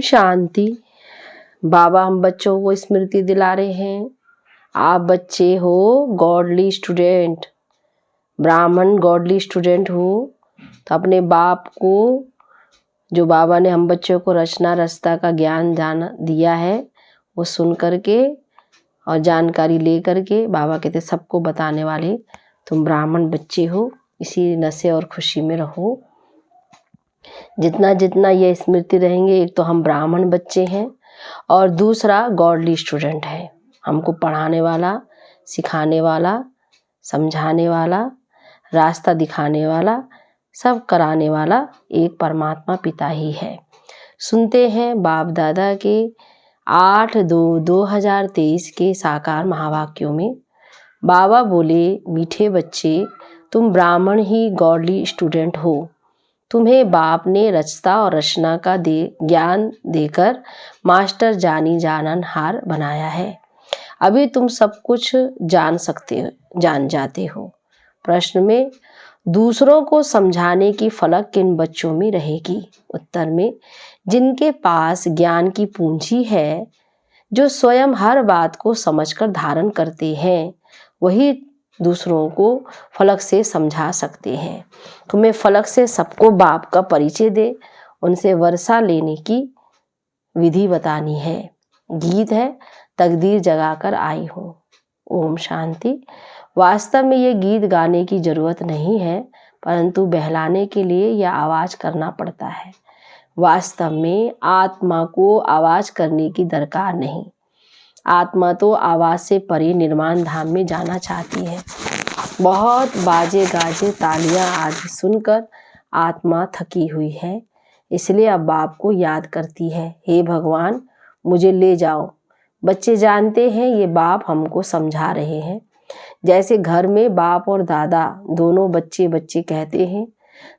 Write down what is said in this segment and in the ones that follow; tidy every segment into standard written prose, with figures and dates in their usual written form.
शांति। बाबा हम बच्चों को स्मृति दिला रहे हैं, आप बच्चे हो गॉडली स्टूडेंट, ब्राह्मण गॉडली स्टूडेंट हो। तो अपने बाप को, जो बाबा ने हम बच्चों को रचना रचता का ज्ञान दिया है, वो सुन करके और जानकारी ले करके बाबा कहते सबको बताने वाले तुम ब्राह्मण बच्चे हो, इसी नशे और खुशी में रहो। जितना जितना ये स्मृति रहेंगे, एक तो हम ब्राह्मण बच्चे हैं और दूसरा गॉडली स्टूडेंट है, हमको पढ़ाने वाला, सिखाने वाला, समझाने वाला, रास्ता दिखाने वाला, सब कराने वाला एक परमात्मा पिता ही है। सुनते हैं बाप दादा के 8/2/2023 के साकार महावाक्यों में बाबा बोले, मीठे बच्चे तुम ब्राह्मण ही गॉडली स्टूडेंट हो। तुम्हें बाप ने रचता और रचना का ज्ञान देकर मास्टर जानी जाननहार बनाया है। अभी तुम सब कुछ जान जाते हो। प्रश्न में दूसरों को समझाने की फलक किन बच्चों में रहेगी? उत्तर में जिनके पास ज्ञान की पूंजी है, जो स्वयं हर बात को समझकर धारण करते हैं, वही दूसरों को फलक से समझा सकते हैं। तुम्हें फलक से सबको बाप का परिचय दे, उनसे वर्षा लेने की विधि बतानी है। गीत है, तकदीर जगाकर आई हूँ। ओम शांति। वास्तव में ये गीत गाने की जरूरत नहीं है, परंतु बहलाने के लिए यह आवाज करना पड़ता है। वास्तव में आत्मा को आवाज करने की दरकार नहीं। आत्मा तो आवाज से परे निर्माण धाम में जाना चाहती है। बहुत बाजे गाजे तालियां आदि सुनकर आत्मा थकी हुई है, इसलिए अब बाप को याद करती है, हे भगवान मुझे ले जाओ। बच्चे जानते हैं ये बाप हमको समझा रहे हैं। जैसे घर में बाप और दादा दोनों बच्चे बच्चे कहते हैं,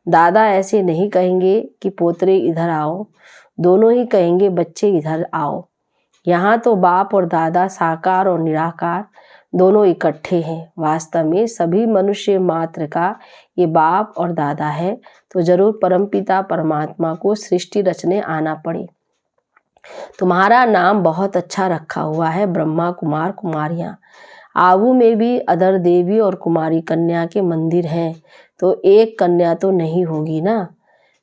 दादा ऐसे नहीं कहेंगे कि पोतरे इधर आओ, दोनों ही कहेंगे बच्चे इधर आओ। यहाँ तो बाप और दादा साकार और निराकार दोनों इकट्ठे हैं। वास्तव में सभी मनुष्य मात्र का ये बाप और दादा है, तो जरूर परमपिता परमात्मा को सृष्टि रचने आना पड़े। तुम्हारा नाम बहुत अच्छा रखा हुआ है, ब्रह्मा कुमार कुमारियाँ। आबू में भी अदर देवी और कुमारी कन्या के मंदिर हैं, तो एक कन्या तो नहीं होगी ना?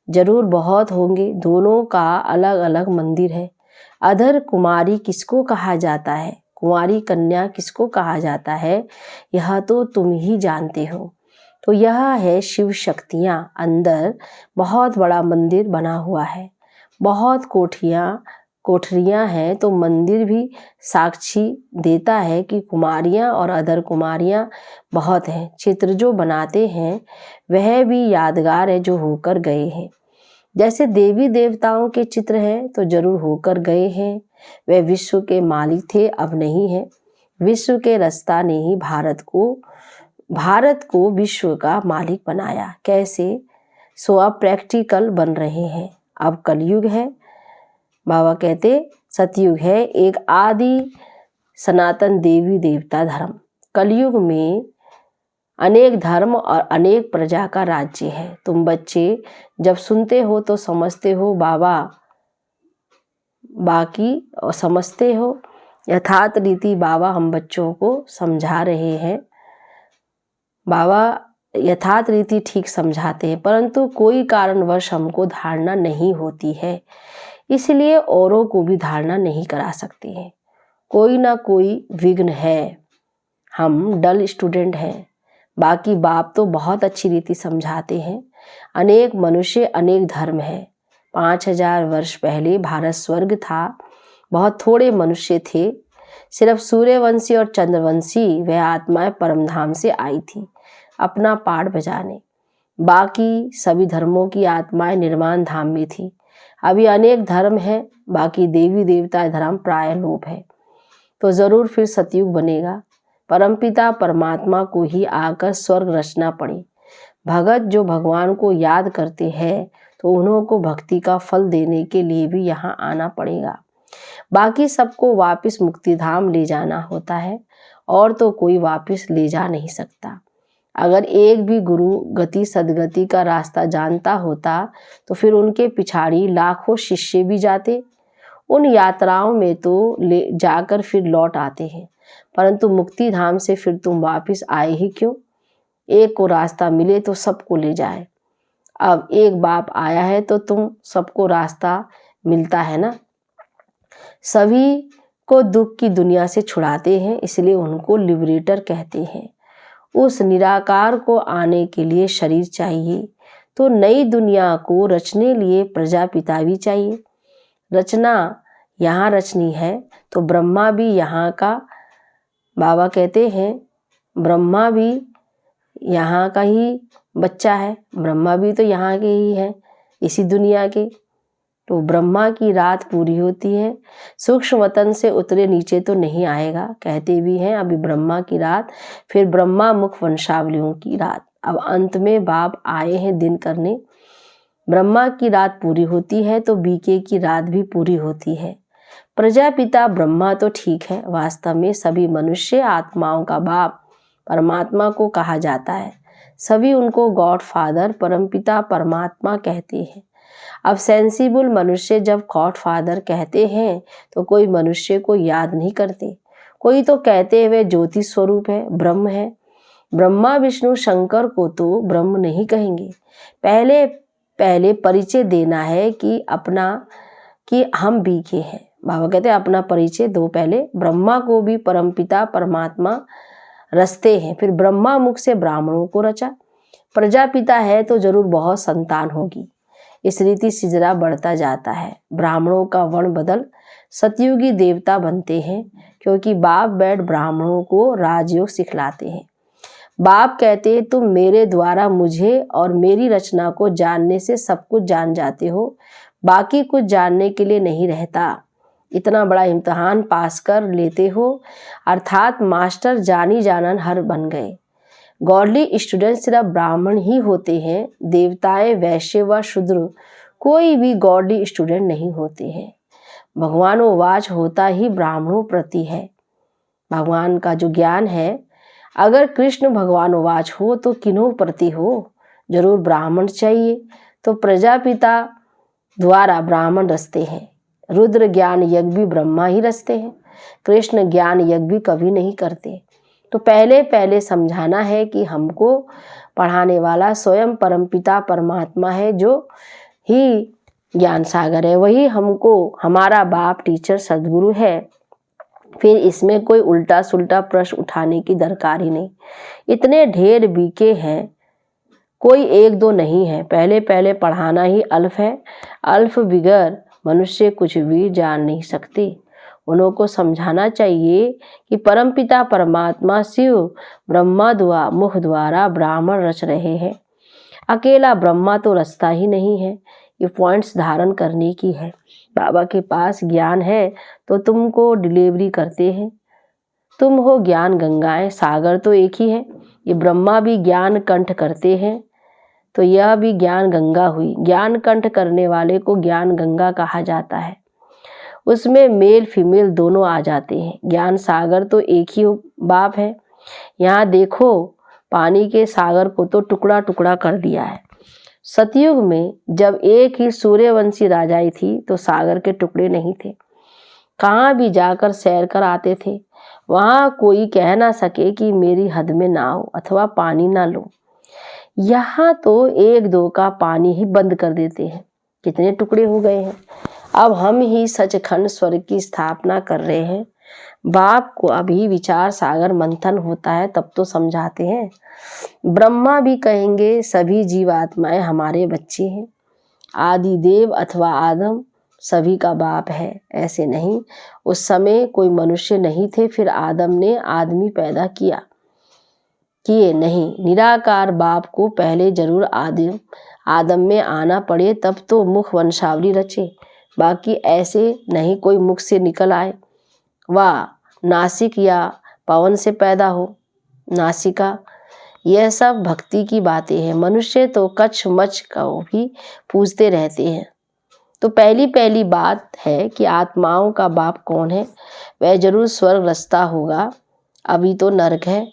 जरूर बहुत होंगे, दोनों का अलग अलग मंदिर है। अधर कुमारी किसको कहा जाता है, कुंवारी कन्या किसको कहा जाता है, यह तो तुम ही जानते हो। तो यह है शिव शक्तियाँ। अंदर बहुत बड़ा मंदिर बना हुआ है, बहुत कोठरियाँ हैं, तो मंदिर भी साक्षी देता है कि कुमारियाँ और अधर कुमारियाँ बहुत हैं। चित्र जो बनाते हैं वह भी यादगार है, जो होकर गए हैं। जैसे देवी देवताओं के चित्र हैं तो जरूर होकर गए हैं। वे विश्व के मालिक थे, अब नहीं है। विश्व के रस्ता ने ही भारत को विश्व का मालिक बनाया। कैसे? सो अब प्रैक्टिकल बन रहे हैं। अब कलयुग है, बाबा कहते सतयुग है, एक आदि सनातन देवी देवता धर्म। कलयुग में अनेक धर्म और अनेक प्रजा का राज्य है। तुम बच्चे जब सुनते हो तो समझते हो बाबा बाकी और समझते हो। यथार्थ रीति बाबा हम बच्चों को समझा रहे हैं। बाबा यथार्थ रीति ठीक समझाते हैं, परंतु कोई कारणवश हमको धारणा नहीं होती है, इसलिए औरों को भी धारणा नहीं करा सकते हैं। कोई ना कोई विघ्न है, हम डल स्टूडेंट हैं। बाकी बाप तो बहुत अच्छी रीति समझाते हैं। अनेक मनुष्य अनेक धर्म है। 5000 वर्ष पहले भारत स्वर्ग था, बहुत थोड़े मनुष्य थे। सिर्फ सूर्यवंशी और चंद्रवंशी वह आत्माएं परमधाम से आई थी अपना पाठ बजाने। बाकी सभी धर्मों की आत्माएं निर्माण धाम में थी। अभी अनेक धर्म है, बाकी देवी देवता धर्म प्राय लोप है। तो जरूर फिर सतयुग बनेगा। परमपिता परमात्मा को ही आकर स्वर्ग रचना पड़े। भगत जो भगवान को याद करते हैं, तो उन्हों को भक्ति का फल देने के लिए भी यहाँ आना पड़ेगा। बाकी सबको वापस मुक्ति धाम ले जाना होता है, और तो कोई वापस ले जा नहीं सकता। अगर एक भी गुरु गति सदगति का रास्ता जानता होता, तो फिर उनके पिछाड़ी लाखों शिष्य भी जाते। उन यात्राओं में तो ले जाकर फिर लौट आते हैं, परंतु मुक्ति धाम से फिर तुम वापस आए ही क्यों? एक को रास्ता मिले तो सबको ले जाए। अब एक बाप आया है तो तुम सबको रास्ता मिलता है ना। सभी को दुख की दुनिया से छुड़ाते हैं, इसलिए उनको लिबरेटर कहते हैं। उस निराकार को आने के लिए शरीर चाहिए, तो नई दुनिया को रचने लिए प्रजापिता भी चाहिए। रचना यहाँ रचनी है तो ब्रह्मा भी यहाँ का, बाबा कहते हैं ब्रह्मा भी यहाँ का ही बच्चा है, ब्रह्मा भी तो यहाँ के ही है, इसी दुनिया के। तो ब्रह्मा की रात पूरी होती है, सूक्ष्म वतन से उतरे नीचे तो नहीं आएगा। कहते भी हैं अभी ब्रह्मा की रात, फिर ब्रह्मा मुख वंशावलियों की रात। अब अंत में बाप आए हैं दिन करने। ब्रह्मा की रात पूरी होती है तो बीके की रात भी पूरी होती है। प्रजापिता ब्रह्मा तो ठीक है, वास्तव में सभी मनुष्य आत्माओं का बाप परमात्मा को कहा जाता है। सभी उनको गॉड फादर परमपिता परमात्मा कहते हैं। अब सेंसिबल मनुष्य जब गॉड फादर कहते हैं तो कोई मनुष्य को याद नहीं करते, कोई तो कहते वे ज्योति स्वरूप है, ब्रह्म है। ब्रह्मा विष्णु शंकर को तो ब्रह्म नहीं कहेंगे। पहले पहले परिचय देना है कि अपना, कि हम बीके हैं। बाबा कहते हैं अपना परिचय दो पहले। ब्रह्मा को भी परमपिता परमात्मा रचते हैं, फिर ब्रह्मा मुख से ब्राह्मणों को रचा। प्रजापिता है तो जरूर बहुत संतान होगी। इस रीति सिजरा बढ़ता जाता है। ब्राह्मणों का वर्ण बदल सतयुगी देवता बनते हैं, क्योंकि बाप बैठ ब्राह्मणों को राजयोग सिखलाते हैं। बाप कहते हैं तुम मेरे द्वारा मुझे और मेरी रचना को जानने से सब कुछ जान जाते हो, बाकी कुछ जानने के लिए नहीं रहता। इतना बड़ा इम्तिहान पास कर लेते हो, अर्थात मास्टर जानी जानन हर बन गए। गॉडली स्टूडेंट सिर्फ ब्राह्मण ही होते हैं, देवताएं वैश्य व शूद्र कोई भी गॉडली स्टूडेंट नहीं होते हैं। भगवानोवाच होता ही ब्राह्मणों प्रति है। भगवान का जो ज्ञान है, अगर कृष्ण भगवानोवाच हो तो किन्हों प्रति हो? जरूर ब्राह्मण चाहिए। तो प्रजापिता द्वारा ब्राह्मण रचते हैं। रुद्र ज्ञान यज्ञ भी ब्रह्मा ही रचते हैं, कृष्ण ज्ञान यज्ञ भी कभी नहीं करते। तो पहले पहले समझाना है कि हमको पढ़ाने वाला स्वयं परमपिता परमात्मा है, जो ही ज्ञान सागर है, वही हमको हमारा बाप टीचर सदगुरु है। फिर इसमें कोई उल्टा सुल्टा प्रश्न उठाने की दरकार ही नहीं। इतने ढेर बीके हैं, कोई एक दो नहीं है। पहले पहले पढ़ाना ही अल्फ है। अल्फ बिगर मनुष्य कुछ भी जान नहीं सकते। उन्हों को समझाना चाहिए कि परमपिता परमात्मा शिव ब्रह्मा मुख द्वारा ब्राह्मण रच रहे हैं। अकेला ब्रह्मा तो रचता ही नहीं है। ये पॉइंट्स धारण करने की है। बाबा के पास ज्ञान है तो तुमको डिलीवरी करते हैं। तुम हो ज्ञान गंगाएं, सागर तो एक ही है। ये ब्रह्मा भी ज्ञान कंठ करते हैं, तो यह भी ज्ञान गंगा हुई। ज्ञान कंठ करने वाले को ज्ञान गंगा कहा जाता है। उसमें मेल फीमेल दोनों आ जाते हैं। ज्ञान सागर तो एक ही बाप है। यहाँ देखो, पानी के सागर को तो टुकड़ा टुकड़ा कर दिया है। सतयुग में जब एक ही सूर्यवंशी राजाई थी तो सागर के टुकड़े नहीं थे। कहाँ भी जाकर सैर कर आते थे, वहाँ कोई कह ना सके कि मेरी हद में ना हो अथवा पानी ना लो। यहाँ तो एक दो का पानी ही बंद कर देते हैं। कितने टुकड़े हो गए हैं। अब हम ही सचखंड स्वर्ग की स्थापना कर रहे हैं। बाप को अभी विचार सागर मंथन होता है तब तो समझाते हैं। ब्रह्मा भी कहेंगे सभी जीवात्माएं हमारे बच्चे हैं। आदि देव अथवा आदम सभी का बाप है, ऐसे नहीं। उस समय कोई मनुष्य नहीं थे, फिर आदम ने आदमी पैदा किए नहीं। निराकार बाप को पहले जरूर आदम में आना पड़े, तब तो मुख वंशावली रचे। बाकी ऐसे नहीं कोई मुख से निकल आए, वाह नासिक या पवन से पैदा हो, नासिका। यह सब भक्ति की बातें हैं। मनुष्य तो कच्छ मच्छ को भी पूजते रहते हैं। तो पहली पहली बात है कि आत्माओं का बाप कौन है? वह जरूर स्वर्ग रचता होगा, अभी तो नरक है।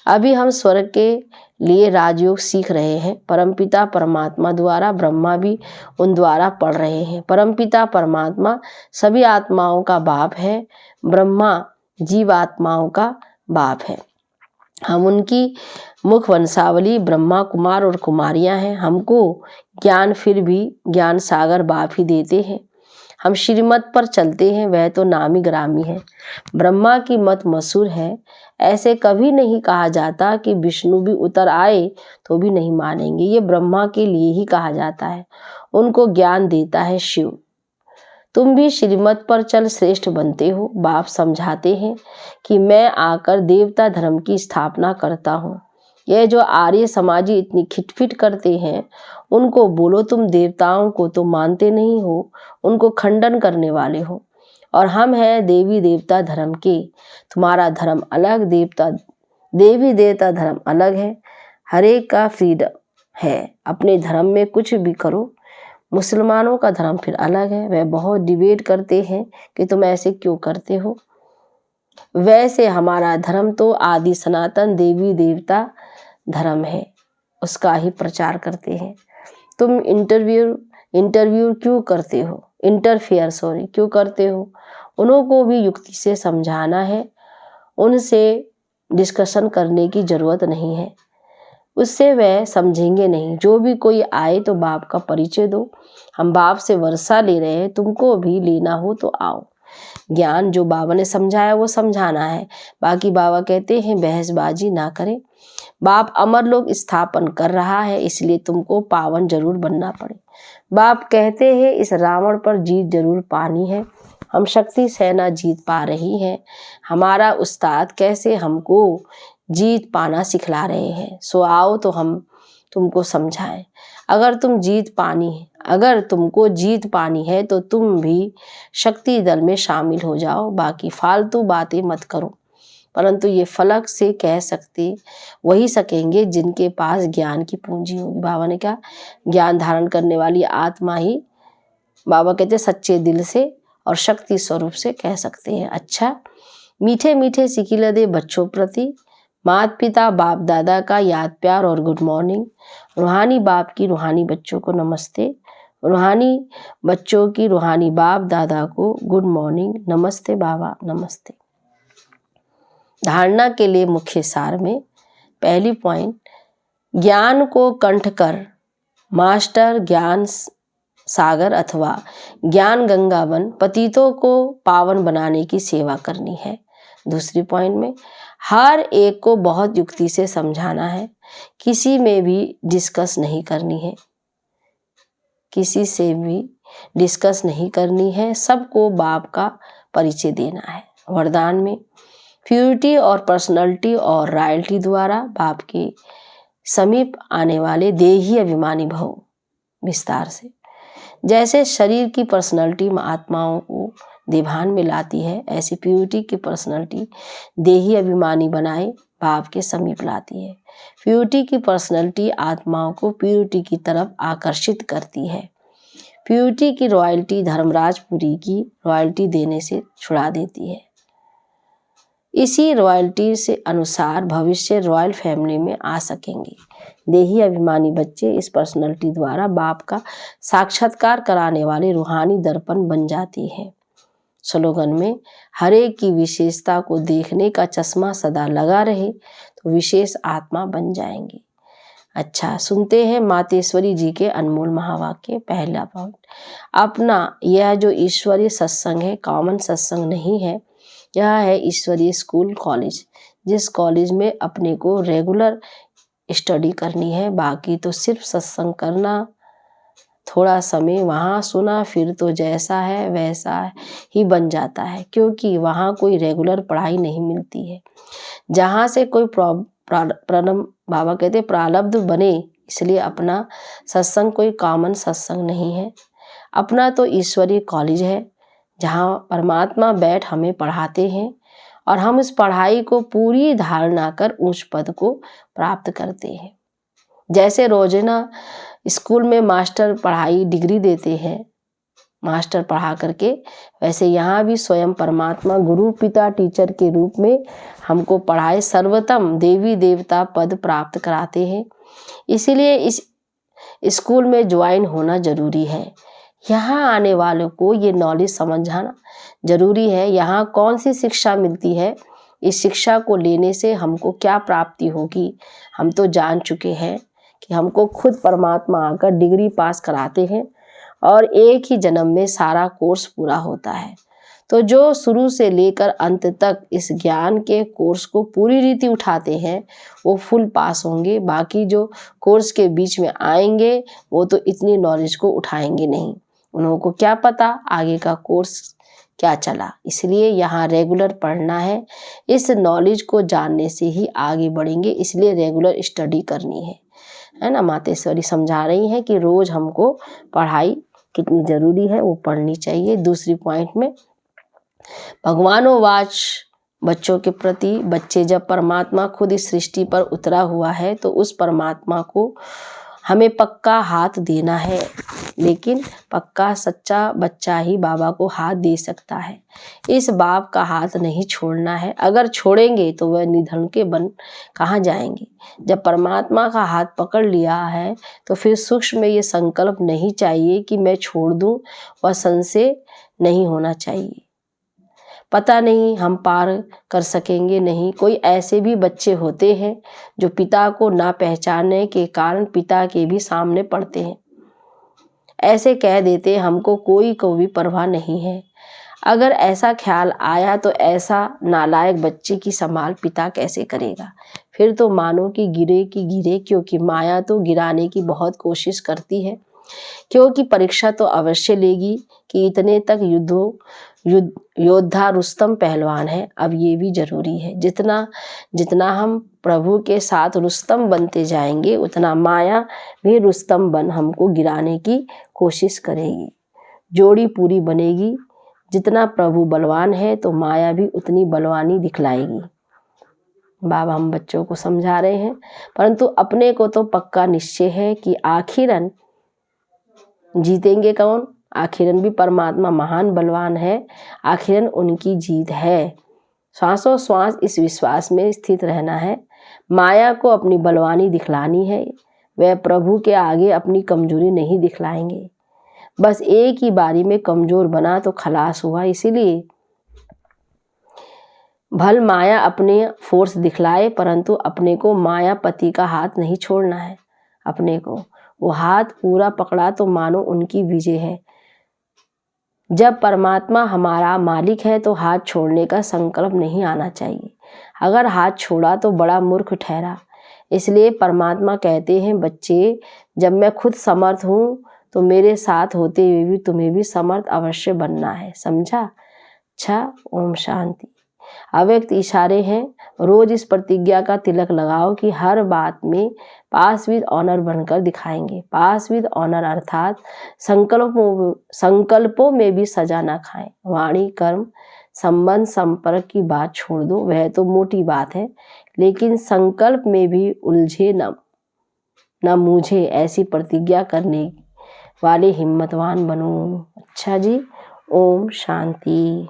अभी हम स्वर्ग के लिए राजयोग सीख रहे हैं। परमपिता परमात्मा द्वारा ब्रह्मा भी उन द्वारा पढ़ रहे हैं। परमपिता परमात्मा सभी आत्माओं का बाप है। ब्रह्मा जीव आत्माओं का बाप है। हम उनकी मुख वंशावली ब्रह्मा कुमार और कुमारियां हैं। हमको ज्ञान फिर भी ज्ञान सागर बाप ही देते हैं। हम श्रीमत पर चलते हैं, वह तो नामी ग्रामी है। ब्रह्मा की मत मशहूर है। ऐसे कभी नहीं कहा जाता कि विष्णु भी उतर आए तो भी नहीं मानेंगे। ये ब्रह्मा के लिए ही कहा जाता है। उनको ज्ञान देता है शिव। तुम भी श्रीमत पर चल श्रेष्ठ बनते हो। बाप समझाते हैं कि मैं आकर देवता धर्म की स्थापना करता हूँ। यह जो आर्य समाजी इतनी खिटपिट करते हैं, उनको बोलो तुम देवताओं को तो मानते नहीं हो, उनको खंडन करने वाले हो। और हम हैं देवी देवता धर्म के। तुम्हारा धर्म अलग, देवी देवता धर्म अलग है। हरेक का फ्रीडम है, अपने धर्म में कुछ भी करो। मुसलमानों का धर्म फिर अलग है। वह बहुत डिबेट करते हैं कि तुम ऐसे क्यों करते हो। वैसे हमारा धर्म तो आदि सनातन देवी देवता धर्म है, उसका ही प्रचार करते हैं। तुम इंटरव्यू क्यों करते हो, इंटरफेयर क्यों करते हो। उनको भी युक्ति से समझाना है, उनसे डिस्कशन करने की जरूरत नहीं है, उससे वह समझेंगे नहीं। जो भी कोई आए तो बाप का परिचय दो। हम बाप से वर्षा ले रहे हैं, तुमको भी लेना हो तो आओ। ज्ञान जो बाबा ने समझाया वो समझाना है। बाकी बाबा कहते हैं बहसबाजी ना करें। बाप अमर लोक स्थापन कर रहा है, इसलिए तुमको पावन जरूर बनना पड़े। बाप कहते हैं इस रावण पर जीत जरूर पानी है। हम शक्ति सेना जीत पा रही है। हमारा उस्ताद कैसे हमको जीत पाना सिखला रहे हैं। सो आओ तो हम तुमको समझाएं। अगर तुमको जीत पानी है तो तुम भी शक्ति दल में शामिल हो जाओ। बाकी फालतू बातें मत करो। परंतु ये फलक से कह सकते वही सकेंगे जिनके पास ज्ञान की पूंजी होगी। बाबा ने कहा ज्ञान धारण करने वाली आत्मा ही, बाबा कहते सच्चे दिल से और शक्ति स्वरूप से कह सकते हैं। अच्छा, मीठे मीठे सिकिल दे बच्चों प्रति माता पिता बाप दादा का याद प्यार और गुड मॉर्निंग। रूहानी बाप की रूहानी बच्चों को नमस्ते। रूहानी बच्चों की रूहानी बाप दादा को गुड मॉर्निंग। नमस्ते बाबा, नमस्ते। धारणा के लिए मुख्य सार में पहली पॉइंट, ज्ञान को कंठ कर मास्टर ज्ञान सागर अथवा ज्ञान गंगा बन पतितों को पावन बनाने की सेवा करनी है। दूसरी पॉइंट में हर एक को बहुत युक्ति से समझाना है, किसी में भी डिस्कस नहीं करनी है, किसी से भी डिस्कस नहीं करनी है, सबको बाप का परिचय देना है। वरदान में प्यूरिटी और पर्सनालिटी और रॉयल्टी द्वारा बाप के समीप आने वाले देही अभिमानी भव। विस्तार से जैसे शरीर की पर्सनालिटी आत्माओं को देभान में लाती है, ऐसी प्यूरिटी की पर्सनालिटी देही अभिमानी बनाए बाप के समीप लाती है। प्यूरिटी की पर्सनालिटी आत्माओं को प्यूरिटी की तरफ आकर्षित करती है। प्यूरिटी की रॉयल्टी धर्मराजपुरी की रॉयल्टी देने से छुड़ा देती है। इसी रॉयल्टी से अनुसार भविष्य रॉयल फैमिली में आ सकेंगे। देही अभिमानी बच्चे इस पर्सनालिटी द्वारा बाप का साक्षात्कार कराने वाले रूहानी दर्पण बन जाती है। स्लोगन में हरेक की विशेषता को देखने का चश्मा सदा लगा रहे तो विशेष आत्मा बन जाएंगे। अच्छा, सुनते हैं मातेश्वरी जी के अनमोल महावाक्य। पहला पॉइंट, अपना यह जो ईश्वरीय सत्संग है कॉमन सत्संग नहीं है, यह है ईश्वरीय स्कूल कॉलेज, जिस कॉलेज में अपने को रेगुलर स्टडी करनी है। बाकी तो सिर्फ सत्संग करना, थोड़ा समय वहाँ सुना, फिर तो जैसा है वैसा ही बन जाता है, क्योंकि वहाँ कोई रेगुलर पढ़ाई नहीं मिलती है। जहाँ से कोई बाबा कहते प्रारब्ध बने, इसलिए अपना सत्संग कोई कॉमन सत्संग नहीं है। अपना तो ईश्वरीय कॉलेज है, जहाँ परमात्मा बैठ हमें पढ़ाते हैं और हम इस पढ़ाई को पूरी धारणा कर उच्च पद को प्राप्त करते हैं। जैसे रोजाना स्कूल में मास्टर पढ़ाई डिग्री देते हैं, मास्टर पढ़ा करके, वैसे यहाँ भी स्वयं परमात्मा गुरु पिता टीचर के रूप में हमको पढ़ाए सर्वोत्तम देवी देवता पद प्राप्त कराते हैं। इसीलिए इस स्कूल में ज्वाइन होना जरूरी है। यहाँ आने वालों को ये नॉलेज समझना जरूरी है। यहाँ कौन सी शिक्षा मिलती है, इस शिक्षा को लेने से हमको क्या प्राप्ति होगी, हम तो जान चुके हैं कि हमको खुद परमात्मा आकर डिग्री पास कराते हैं और एक ही जन्म में सारा कोर्स पूरा होता है। तो जो शुरू से लेकर अंत तक इस ज्ञान के कोर्स को पूरी रीति उठाते हैं वो फुल पास होंगे। बाकी जो कोर्स के बीच में आएंगे वो तो इतनी नॉलेज को उठाएंगे नहीं, उन्हों को क्या पता आगे का कोर्स क्या चला। इसलिए यहाँ रेगुलर पढ़ना है, इस नॉलेज को जानने से ही आगे बढ़ेंगे। इसलिए रेगुलर स्टडी करनी है ना। मातेश्वरी समझा रही हैं कि रोज हमको पढ़ाई कितनी जरूरी है, वो पढ़नी चाहिए। दूसरी पॉइंट में भगवानोवाच बच्चों के प्रति, बच्चे जब परमात्मा खुद इस सृष्टि पर उतरा हुआ है तो उस परमात्मा को हमें पक्का हाथ देना है, लेकिन पक्का सच्चा बच्चा ही बाबा को हाथ दे सकता है। इस बाप का हाथ नहीं छोड़ना है, अगर छोड़ेंगे तो वह निधन के बन कहाँ जाएंगे। जब परमात्मा का हाथ पकड़ लिया है तो फिर सूक्ष्म में ये संकल्प नहीं चाहिए कि मैं छोड़ दूं, वह संशय नहीं होना चाहिए। पता नहीं हम पार कर सकेंगे नहीं। कोई ऐसे भी बच्चे होते हैं जो पिता को ना पहचानने के कारण पिता के भी सामने पड़ते हैं, ऐसे कह देते हमको कोई को भी परवाह नहीं है। अगर ऐसा ख्याल आया तो ऐसा नालायक बच्चे की संभाल पिता कैसे करेगा। फिर तो मानो कि गिरे, क्योंकि माया तो गिराने की बहुत कोशिश करती है, क्योंकि परीक्षा तो अवश्य लेगी कि इतने तक योद्धा रुस्तम पहलवान है। अब ये भी जरूरी है, जितना जितना हम प्रभु के साथ रुस्तम बनते जाएंगे उतना माया भी रुस्तम बन हमको गिराने की कोशिश करेगी। जोड़ी पूरी बनेगी। जितना प्रभु बलवान है तो माया भी उतनी बलवानी दिखलाएगी। बाबा हम बच्चों को समझा रहे हैं, परंतु अपने को तो पक्का निश्चय है कि आखिरन जीतेंगे कौन। आखिरन भी परमात्मा महान बलवान है, आखिरन उनकी जीत है। श्वासों श्वास इस विश्वास में स्थित रहना है। माया को अपनी बलवानी दिखलानी है, वह प्रभु के आगे अपनी कमजोरी नहीं दिखलाएंगे। बस एक ही बारी में कमजोर बना तो खलास हुआ। इसीलिए भल माया अपने फोर्स दिखलाए, परंतु अपने को मायापति का हाथ नहीं छोड़ना है। अपने को वो हाथ पूरा पकड़ा तो मानो उनकी विजय है। जब परमात्मा हमारा मालिक है तो हाथ छोड़ने का संकल्प नहीं आना चाहिए। अगर हाथ छोड़ा तो बड़ा मूर्ख ठहरा। इसलिए परमात्मा कहते हैं, बच्चे जब मैं खुद समर्थ हूँ तो मेरे साथ होते हुए भी तुम्हें भी समर्थ अवश्य बनना है। समझा? अच्छा, ओम शांति। अव्यक्त इशारे हैं। रोज इस प्रतिज्ञा का तिलक लगाओ कि हर बात में पास विद ऑनर बनकर दिखाएंगे। पास विद ऑनर अर्थात संकल्पों में भी सजा ना खाएं। वाणी कर्म संबंध संपर्क की बात छोड़ दो, वह तो मोटी बात है, लेकिन संकल्प में भी उलझे न मुझे, ऐसी प्रतिज्ञा करने वाले हिम्मतवान बनो। अच्छा जी, ओम शांति।